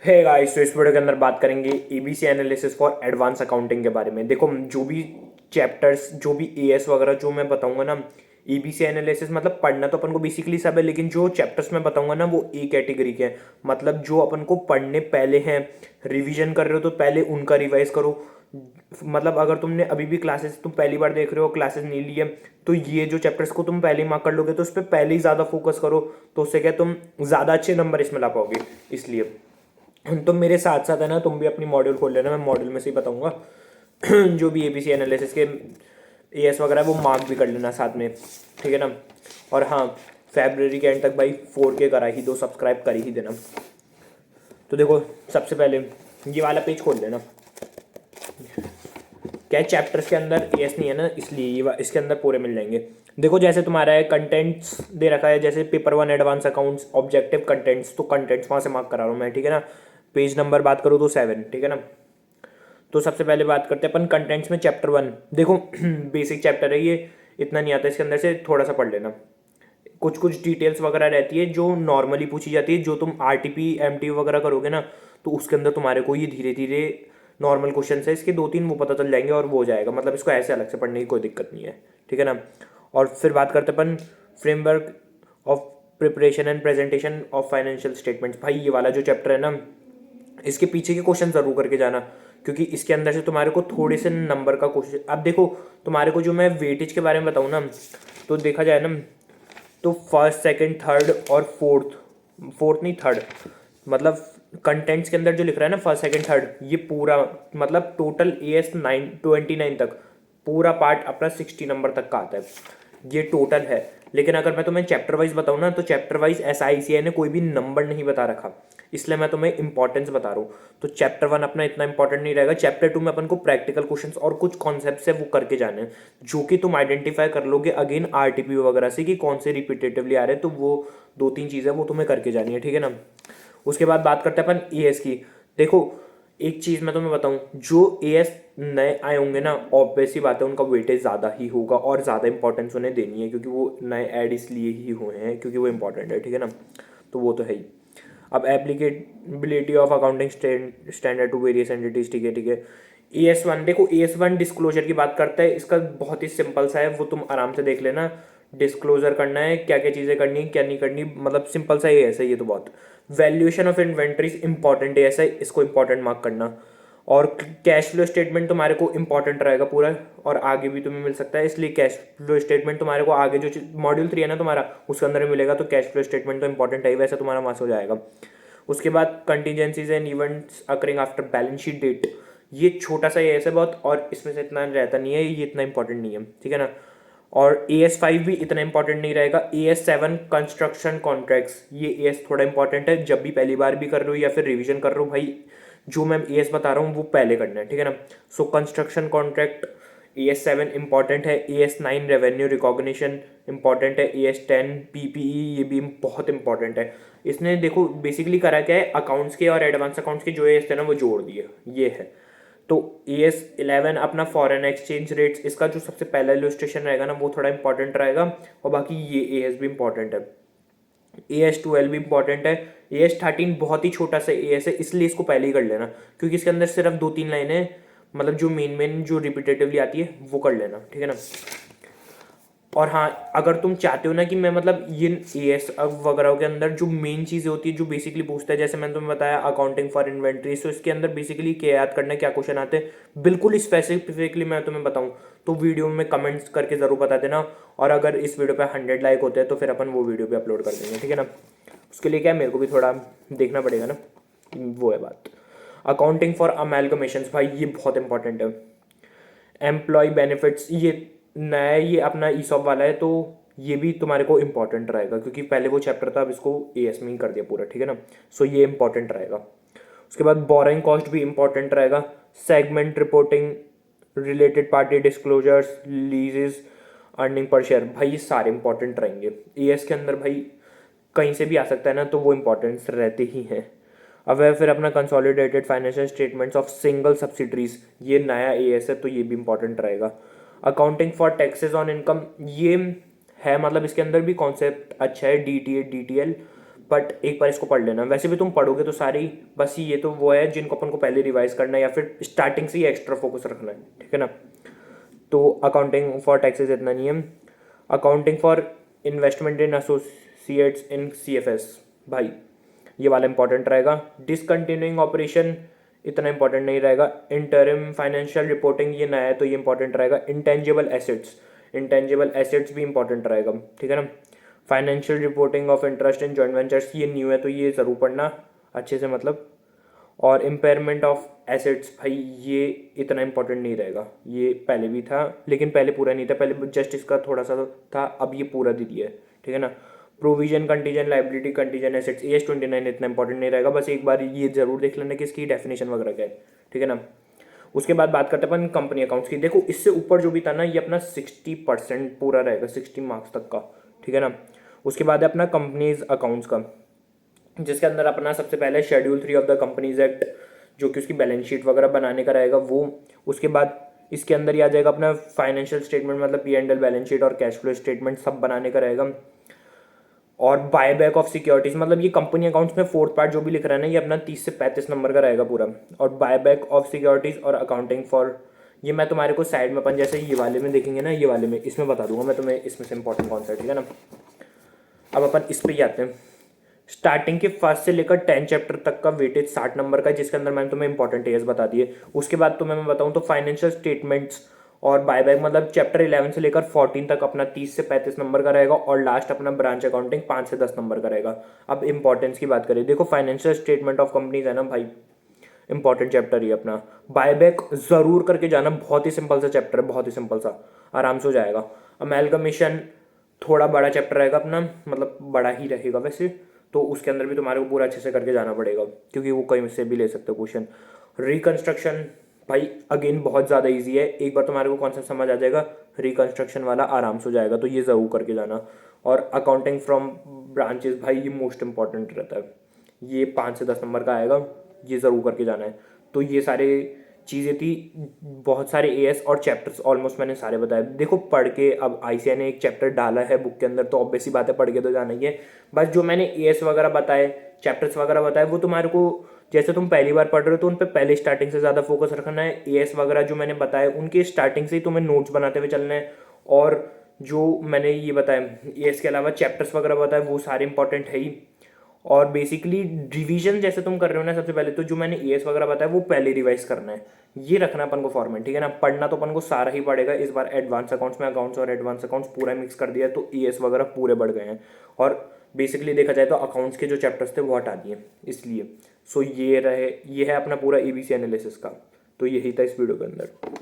है गाइस, तो इस वीडियो के अंदर बात करेंगे ABC analysis for advance accounting के बारे में। देखो, जो भी चैप्टर्स, जो भी एएस वगैरह जो मैं बताऊंगा ना, एबीसी एनालिसिस मतलब पढ़ना तो अपन को बेसिकली सब है, लेकिन जो चैप्टर्स मैं बताऊंगा ना वो ए कैटेगरी के हैं। मतलब जो अपन को पढ़ने पहले हैं, रिवीजन कर रहे हो तो पहले उनका रिवाइज करो। मतलब अगर तुमने अभी भी क्लासेस तुम पहली बार देख रहे हो, क्लासेस नहीं लिए, तो ये जो चैप्टर्स को तुम पहले ही मार्क कर लोगे तो उस पर पहले ही ज़्यादा फोकस करो। तो उससे क्या तुम ज़्यादा अच्छे नंबर इसमें ला पाओगे। इसलिए तुम मेरे साथ साथ है ना, तुम भी अपनी मॉड्यूल खोल लेना, मैं मॉड्यूल में से ही बताऊंगा। जो भी एबीसी एनालिसिस के एएस वगैरह है वो मार्क भी कर लेना साथ में, ठीक है ना। और हाँ, फरवरी के एंड तक भाई 4K करा ही दो, सब्सक्राइब कर ही देना। तो देखो, सबसे पहले ये वाला पेज खोल लेना। क्या चैप्टर्स के अंदर एएस नहीं है ना, इसलिए इसके अंदर पूरे मिल जाएंगे। देखो, जैसे तुम्हारा है कंटेंट्स दे रखा है, जैसे paper 1 advance accounts objective contents, तो कंटेंट्स वहाँ से मार्क करा रहा हूँ मैं, ठीक है ना। पेज नंबर बात करूँ तो 7, ठीक है ना। तो सबसे पहले बात करते हैं अपन कंटेंट्स में, चैप्टर 1। देखो बेसिक चैप्टर है ये, इतना नहीं आता, इसके अंदर से थोड़ा सा पढ़ लेना। कुछ कुछ डिटेल्स वगैरह रहती है जो नॉर्मली पूछी जाती है। जो तुम आरटीपी एमटी वगैरह करोगे ना, तो उसके अंदर तुम्हारे को ये धीरे धीरे नॉर्मल क्वेश्चन है इसके 2-3 वो पता चल जाएंगे और वो हो जाएगा। मतलब इसको ऐसे अलग से पढ़ने की कोई दिक्कत नहीं है, ठीक है ना। और फिर बात करते अपन framework of preparation and presentation of financial statements. भाई ये वाला जो चैप्टर है ना, इसके पीछे के क्वेश्चन जरूर करके जाना, क्योंकि इसके अंदर से तुम्हारे को थोड़े से नंबर का क्वेश्चन। अब देखो, तुम्हारे को जो मैं वेटेज के बारे में बताऊँ ना, तो देखा जाए ना, तो फर्स्ट सेकंड थर्ड और फोर्थ, फोर्थ नहीं थर्ड, मतलब कंटेंट्स के अंदर जो लिख रहा है ना फर्स्ट सेकंड थर्ड, ये पूरा मतलब टोटल एएस 29 तक पूरा पार्ट अपना 60 नंबर तक का आता है, ये टोटल है। लेकिन अगर मैं तुम्हें चैप्टर वाइज बताऊँ ना, तो चैप्टर वाइज एसआईसीआई ने कोई भी नंबर नहीं बता रखा, इसलिए मैं तुम्हें इंपॉर्टेंस बता रहा हूँ। तो चैप्टर 1 अपना इतना इंपॉर्टेंट नहीं रहेगा। चैप्टर 2 में अपन को प्रैक्टिकल क्वेश्चंस और कुछ कॉन्सेप्ट्स है वो करके जाने हैं, जो कि तुम आइडेंटिफाई कर लोगे अगेन आरटीपी वगैरह से कि कौन से रिपीटेटिवली आ रहे हैं। तो वो 2-3 चीज़ें वो तुम्हें करके जानी है, ठीक है ना। उसके बाद बात करते हैं अपन एएस की। देखो, एक चीज़ मैं तुम्हें बताऊं, जो एएस नए आए होंगे ना, ऑब्वियस ही बात है उनका वेटेज ज़्यादा ही होगा और ज़्यादा इंपॉर्टेंस उन्हें देनी है, क्योंकि वो नए ऐड इसलिए ही हुए हैं क्योंकि वो इंपॉर्टेंट है, ठीक है ना। तो वो तो है ही। अब applicability of accounting standard to various entities, ठीक है ठीक है। ES1, देखो ES1 डिस्क्लोजर की बात करता है, इसका बहुत ही सिंपल सा है, वो तुम आराम से देख लेना। डिस्क्लोजर करना है, क्या क्या चीज़ें करनी है क्या नहीं करनी, मतलब सिंपल सा ही है, ऐसा ये तो बहुत। वैल्यूएशन ऑफ इन्वेंट्रीज इंपॉर्टेंट है, ऐसा इसको इंपॉर्टेंट मार्क करना। और कैश फ्लो स्टेटमेंट तुम्हारे को इंपॉर्टेंट रहेगा पूरा, और आगे भी तुम्हें मिल सकता है, इसलिए कैश फ्लो स्टेटमेंट तुम्हारे को आगे जो मॉड्यूल 3 है ना तुम्हारा, उसके अंदर मिलेगा। तो कैश फ्लो स्टेटमेंट तो इंपॉर्टेंट है, वैसे तुम्हारा मार्क्स हो जाएगा। उसके बाद contingencies and events occurring after balance sheet date, ये छोटा सा ही ऐसे बहुत, और इसमें से इतना रहता नहीं है, ये इतना इंपॉर्टेंट नहीं है, ठीक है ना। और AS5 भी इतना इंपॉर्टेंट नहीं रहेगा। AS7 कंस्ट्रक्शन कॉन्ट्रैक्ट्स, ये AS थोड़ा इंपॉर्टेंट है, जब भी पहली बार भी कर रहे हो या फिर रिवीजन कर रहे हो भाई, जो मैं AS बता रहा हूँ वो पहले करना है, ठीक है ना। So construction contract AS7 important है। AS9 रेवेन्यू रिकॉग्निशन इंपॉर्टेंट है। AS10 PPE, ये भी बहुत इंपॉर्टेंट है। इसने देखो बेसिकली करा क्या है, अकाउंट्स के और एडवांस अकाउंट्स के जो AS थे ना वो जोड़ दिए, ये है। तो AS11 अपना फॉरेन एक्सचेंज रेट्स, इसका जो सबसे पहला इलस्ट्रेशन रहेगा ना वो थोड़ा इंपॉर्टेंट रहेगा, और बाकी ये AS भी इंपॉर्टेंट है। AS12 भी इंपॉर्टेंट है। AS13 बहुत ही छोटा सा AS है, इसलिए इसको पहले ही कर लेना, क्योंकि इसके अंदर सिर्फ 2-3 लाइनें, मतलब जो मेन मेन जो रिपीटेटिवली आती है वो कर लेना, ठीक है ना। और हाँ, अगर तुम चाहते हो ना कि मैं मतलब ये एएस वगैरह के अंदर जो मेन चीज़ें होती है जो बेसिकली पूछता है, जैसे मैंने तुम्हें बताया अकाउंटिंग फॉर इन्वेंट्री, तो इसके अंदर बेसिकली क्या याद करना है, क्या क्वेश्चन आते हैं बिल्कुल स्पेसिफिकली मैं तुम्हें बताऊँ, तो वीडियो में कमेंट्स करके ज़रूर बता देना। और अगर इस वीडियो पे 100 लाइक होते हैं तो फिर अपन वो वीडियो भी अपलोड कर देंगे, ठीक है ना। उसके लिए क्या है, मेरे को भी थोड़ा देखना पड़ेगा ना, वो है बात। अकाउंटिंग फॉर अमेलगमेशंस, भाई ये बहुत इंपॉर्टेंट है। एम्प्लॉय बेनिफिट्स, ये नया ये अपना ईसॉप वाला है, तो ये भी तुम्हारे को इंपॉर्टेंट रहेगा, क्योंकि पहले वो चैप्टर था, अब इसको एएस में ही कर दिया पूरा, ठीक है ना। सो ये इंपॉर्टेंट रहेगा। उसके बाद बोरिंग कॉस्ट भी इंपॉर्टेंट रहेगा। Segment reporting, related party disclosures, लीजेस, earning per share, भाई ये सारे इंपॉर्टेंट रहेंगे एएस के अंदर। भाई कहीं से भी आ सकता है ना, तो वो इंपॉर्टेंस रहते ही हैं। अब है फिर अपना consolidated financial statements of single subsidiaries, ये नया एएस है तो ये भी इंपॉर्टेंट रहेगा। Accounting for taxes on income, ये है मतलब इसके अंदर भी कॉन्सेप्ट अच्छा है, DTA DTL, बट एक बार इसको पढ़ लेना। वैसे भी तुम पढ़ोगे तो सारी, बस ये तो वो है जिनको अपन को पहले रिवाइज करना है या फिर स्टार्टिंग से ही एक्स्ट्रा फोकस रखना है, ठीक है ना। तो अकाउंटिंग फॉर टैक्सेस इतना नहीं है। Accounting for investment in associates in CFS, भाई ये वाला इंपॉर्टेंट रहेगा। डिसकंटिन्यूइंग ऑपरेशन इतना इंपॉर्टेंट नहीं रहेगा। इंटरिम फाइनेंशियल रिपोर्टिंग ये नया है तो ये इंपॉर्टेंट रहेगा। इंटेंजिबल एसेट्स भी इंपॉर्टेंट रहेगा, ठीक है ना। Financial reporting of interest in joint ventures ये न्यू है तो ये ज़रूर पढ़ना अच्छे से, मतलब। और इम्पेयरमेंट ऑफ एसेट्स, भाई ये इतना इंपॉर्टेंट नहीं रहेगा, ये पहले भी था लेकिन पहले पूरा नहीं था, पहले जस्ट इसका थोड़ा सा था, अब ये पूरा दे दिया है, ठीक है ना। Provision contingent liability contingent assets AS 29 इतना इंपॉर्टेंट नहीं रहेगा, बस एक बार ये जरूर देख लेना कि इसकी डेफिनेशन वगैरह क्या है, ठीक है ना। उसके बाद बात करते हैं अपन कंपनी अकाउंट्स की। देखो इससे ऊपर जो भी था ना ये अपना 60% पूरा रहेगा, 60 मार्क्स तक का, ठीक है ना। उसके बाद है अपना कंपनीज अकाउंट्स का, जिसके अंदर अपना सबसे पहले schedule 3 of the companies act, जो कि उसकी बैलेंस शीट वगैरह बनाने का रहेगा वो। उसके बाद इसके अंदर ही आ जाएगा अपना फाइनेंशियल स्टेटमेंट, मतलब P&L बैलेंस शीट और कैश फ्लो स्टेटमेंट सब बनाने का रहेगा। और बायबैक ऑफ सिक्योरिटीज, मतलब ये कंपनी अकाउंट्स में फोर्थ पार्ट जो भी लिख रहा है ना ये अपना 30 से 35 नंबर का रहेगा पूरा। और बायबैक ऑफ सिक्योरिटीज और अकाउंटिंग फॉर, ये मैं तुम्हारे को साइड में अपन जैसे ये वाले में देखेंगे ना, ये वाले में इसमें बता दूंगा मैं तुम्हें इसमें से इंपॉर्टेंट कौन सा है, ठीक है ना। अब अपन इस पे ही आते हैं। स्टार्टिंग के फर्स्ट से लेकर 10 चैप्टर तक का वेटेज 60 नंबर का है, जिसके अंदर मैंने तुम्हें इंपॉर्टेंट एज बता दिए। उसके बाद तुम्हें मैं बताऊं तो फाइनेंशियल स्टेटमेंट्स और बायबैक, मतलब चैप्टर 11 से लेकर 14 तक अपना 30 से 35 नंबर का रहेगा। और लास्ट अपना ब्रांच अकाउंटिंग 5 से 10 नंबर का रहेगा। अब इंपॉर्टेंस की बात करें, देखो फाइनेंशियल स्टेटमेंट ऑफ कंपनीज है ना भाई, इंपॉर्टेंट चैप्टर ही अपना। बायबैक जरूर करके जाना, बहुत ही सिंपल सा चैप्टर है, बहुत ही सिंपल सा, आराम से हो जाएगा। अमेलगमेशन थोड़ा बड़ा चैप्टर रहेगा अपना, मतलब बड़ा ही रहेगा वैसे, तो उसके अंदर भी तुम्हारे को पूरा अच्छे से करके जाना पड़ेगा क्योंकि वो कहीं से भी ले सकते हो क्वेश्चन। रिकंस्ट्रक्शन भाई अगेन बहुत ज़्यादा इजी है, एक बार तुम्हारे को कॉन्सेप्ट समझ आ जाएगा, रिकंस्ट्रक्शन वाला आराम से हो जाएगा, तो ये ज़रूर करके जाना। और अकाउंटिंग फ्रॉम ब्रांचेस, भाई ये मोस्ट इंपॉर्टेंट रहता है, ये 5 से 10 नंबर का आएगा, ये ज़रूर करके जाना है। तो ये सारे चीज़ें थी, बहुत सारे AS और चैप्टर्स ऑलमोस्ट मैंने सारे बताए। देखो पढ़ के, अब ICAI ने एक चैप्टर डाला है बुक के अंदर तो ऑब्वियसली बात है पढ़ के तो जाना ही है। बस जो मैंने AS वगैरह बताए, चैप्टर्स वगैरह बताए, वो तुम्हारे को जैसे तुम पहली बार पढ़ रहे हो तो उन पर पहले स्टार्टिंग से ज़्यादा फोकस रखना है। AS वगैरह जो मैंने बताए उनके स्टार्टिंग से ही तुम्हें नोट्स बनाते हुए चलना है। और जो मैंने ये बताया AS के अलावा चैप्टर्स वगैरह बताए वो सारे इंपॉर्टेंट है ही। और बेसिकली रिवीजन जैसे तुम कर रहे हो ना, सबसे पहले तो जो मैंने AS वगैरह बताया वो पहले रिवाइज करना है, ये रखना अपन को फॉर्मेट, ठीक है ना। पढ़ना तो अपन को सारा ही पड़ेगा। इस बार एडवांस अकाउंट्स में अकाउंट्स और एडवांस अकाउंट्स पूरा मिक्स कर दिया तो AS वगैरह पूरे बढ़ गए हैं। और बेसिकली देखा जाए तो अकाउंट्स के जो चैप्टर्स थे वो हटा दिए इसलिए। सो ये है अपना पूरा ABC एनालिसिस का। तो यही था इस वीडियो के अंदर।